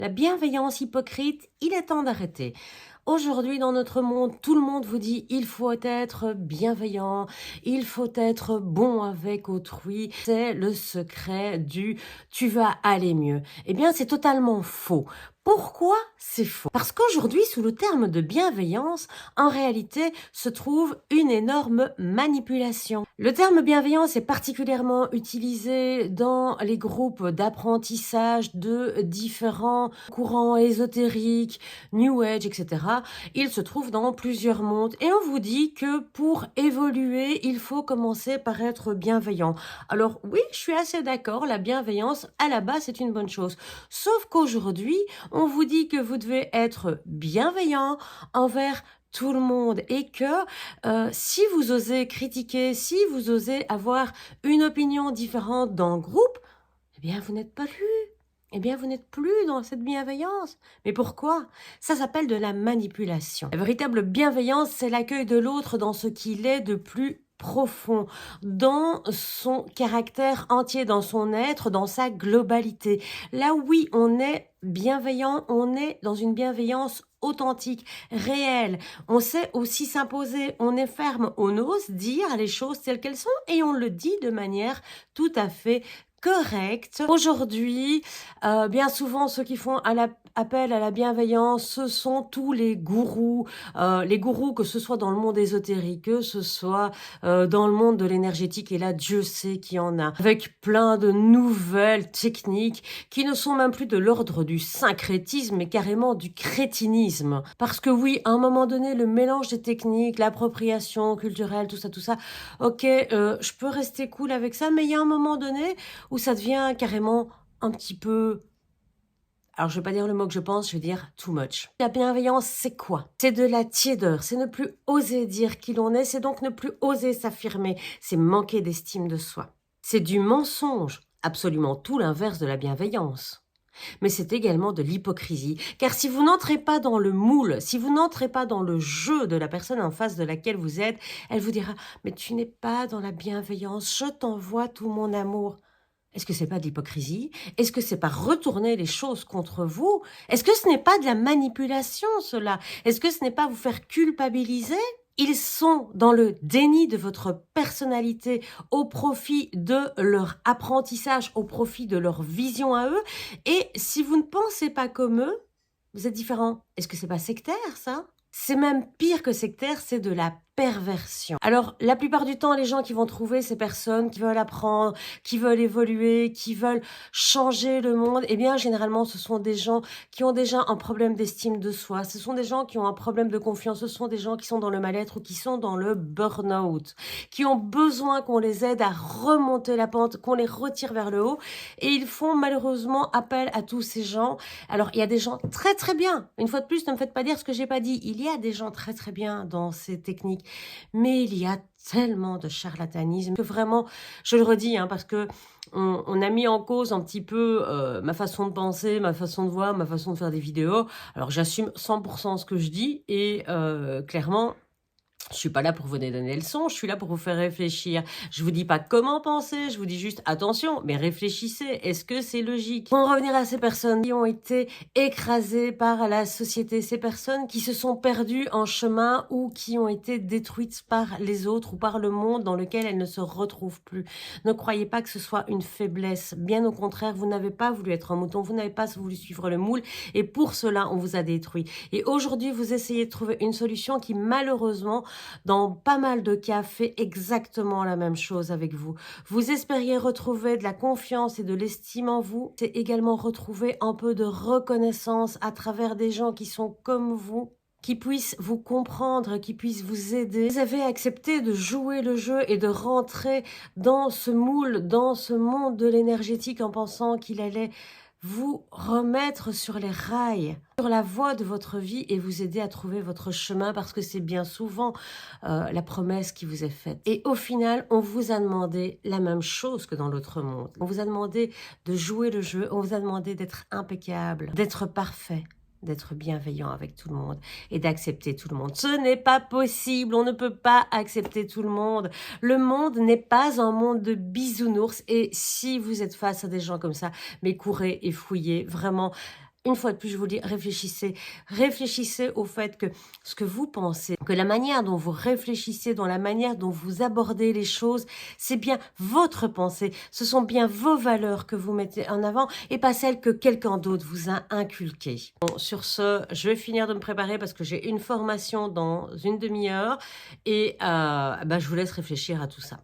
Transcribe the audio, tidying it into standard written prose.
La bienveillance hypocrite, il est temps d'arrêter. Aujourd'hui, dans notre monde, tout le monde vous dit il faut être bienveillant, il faut être bon avec autrui. C'est le secret du tu vas aller mieux. Eh bien, c'est totalement faux. Pourquoi c'est faux? Parce qu'aujourd'hui, sous le terme de bienveillance, en réalité, se trouve une énorme manipulation. Le terme bienveillance est particulièrement utilisé dans les groupes d'apprentissage de différents courants ésotériques, New Age, etc. Il se trouve dans plusieurs mondes et on vous dit que pour évoluer, il faut commencer par être bienveillant. Alors oui, je suis assez d'accord, la bienveillance, à la base, c'est une bonne chose. Sauf qu'aujourd'hui, on vous dit que vous devez être bienveillant envers tout le monde et que si vous osez critiquer, si vous osez avoir une opinion différente dans le groupe, eh bien, vous n'êtes pas lu. Eh bien, vous n'êtes plus dans cette bienveillance. Mais pourquoi? Ça s'appelle de la manipulation. La véritable bienveillance, c'est l'accueil de l'autre dans ce qu'il est de plus profond, dans son caractère entier, dans son être, dans sa globalité. Là, oui, on est bienveillant, on est dans une bienveillance authentique, réelle. On sait aussi s'imposer, on est ferme, on ose dire les choses telles qu'elles sont et on le dit de manière tout à fait correcte. Aujourd'hui, bien souvent, ceux qui font appel à la bienveillance, ce sont tous les gourous, que ce soit dans le monde ésotérique, que ce soit dans le monde de l'énergétique, et là, Dieu sait qu'il y en a, avec plein de nouvelles techniques qui ne sont même plus de l'ordre du syncrétisme, mais carrément du crétinisme. Parce que oui, à un moment donné, le mélange des techniques, l'appropriation culturelle, tout ça, ok, je peux rester cool avec ça, mais il y a un moment donné où ça devient carrément un petit peu... Alors, je vais pas dire le mot que je pense, je vais dire too much. La bienveillance, c'est quoi? C'est de la tiédeur, c'est ne plus oser dire qui l'on est, c'est donc ne plus oser s'affirmer, c'est manquer d'estime de soi. C'est du mensonge, absolument tout l'inverse de la bienveillance. Mais c'est également de l'hypocrisie, car si vous n'entrez pas dans le moule, si vous n'entrez pas dans le jeu de la personne en face de laquelle vous êtes, elle vous dira « mais tu n'es pas dans la bienveillance, je t'envoie tout mon amour ». Est-ce que c'est pas de l'hypocrisie? Est-ce que c'est pas retourner les choses contre vous? Est-ce que ce n'est pas de la manipulation, cela? Est-ce que ce n'est pas vous faire culpabiliser? Ils sont dans le déni de votre personnalité au profit de leur apprentissage, au profit de leur vision à eux. Et si vous ne pensez pas comme eux, vous êtes différent. Est-ce que c'est pas sectaire, ça? C'est même pire que sectaire, c'est de la perversion. Alors, la plupart du temps, les gens qui vont trouver ces personnes qui veulent apprendre, qui veulent évoluer, qui veulent changer le monde, eh bien, généralement, ce sont des gens qui ont déjà un problème d'estime de soi. Ce sont des gens qui ont un problème de confiance. Ce sont des gens qui sont dans le mal-être ou qui sont dans le burn-out, qui ont besoin qu'on les aide à remonter la pente, qu'on les retire vers le haut. Et ils font malheureusement appel à tous ces gens. Alors, il y a des gens très, très bien. Une fois de plus, ne me faites pas dire ce que j'ai pas dit. Il y a des gens très, très bien dans ces techniques. Mais il y a tellement de charlatanisme que vraiment, je le redis, hein, parce que on a mis en cause un petit peu ma façon de penser, ma façon de voir, ma façon de faire des vidéos. Alors j'assume 100% ce que je dis et clairement, je suis pas là pour vous donner des leçons, je suis là pour vous faire réfléchir. Je vous dis pas comment penser, je vous dis juste attention, mais réfléchissez. Est-ce que c'est logique? Pour en revenir à ces personnes qui ont été écrasées par la société, ces personnes qui se sont perdues en chemin ou qui ont été détruites par les autres ou par le monde dans lequel elles ne se retrouvent plus. Ne croyez pas que ce soit une faiblesse. Bien au contraire, vous n'avez pas voulu être un mouton, vous n'avez pas voulu suivre le moule et pour cela, on vous a détruit. Et aujourd'hui, vous essayez de trouver une solution qui malheureusement dans pas mal de cas, fait exactement la même chose avec vous. Vous espériez retrouver de la confiance et de l'estime en vous. C'est également retrouver un peu de reconnaissance à travers des gens qui sont comme vous, qui puissent vous comprendre, qui puissent vous aider. Vous avez accepté de jouer le jeu et de rentrer dans ce moule, dans ce monde de l'énergétique en pensant qu'il allait vous remettre sur les rails, sur la voie de votre vie et vous aider à trouver votre chemin parce que c'est bien souvent la promesse qui vous est faite. Et au final, on vous a demandé la même chose que dans l'autre monde. On vous a demandé de jouer le jeu, on vous a demandé d'être impeccable, d'être parfait, d'être bienveillant avec tout le monde et d'accepter tout le monde. Ce n'est pas possible, on ne peut pas accepter tout le monde. Le monde n'est pas un monde de bisounours et si vous êtes face à des gens comme ça, mais courez et fouillez, vraiment. Une fois de plus, je vous dis, réfléchissez. Réfléchissez au fait que ce que vous pensez, que la manière dont vous réfléchissez, dans la manière dont vous abordez les choses, c'est bien votre pensée. Ce sont bien vos valeurs que vous mettez en avant et pas celles que quelqu'un d'autre vous a inculquées. Bon, sur ce, je vais finir de me préparer parce que j'ai une formation dans une demi-heure et je vous laisse réfléchir à tout ça.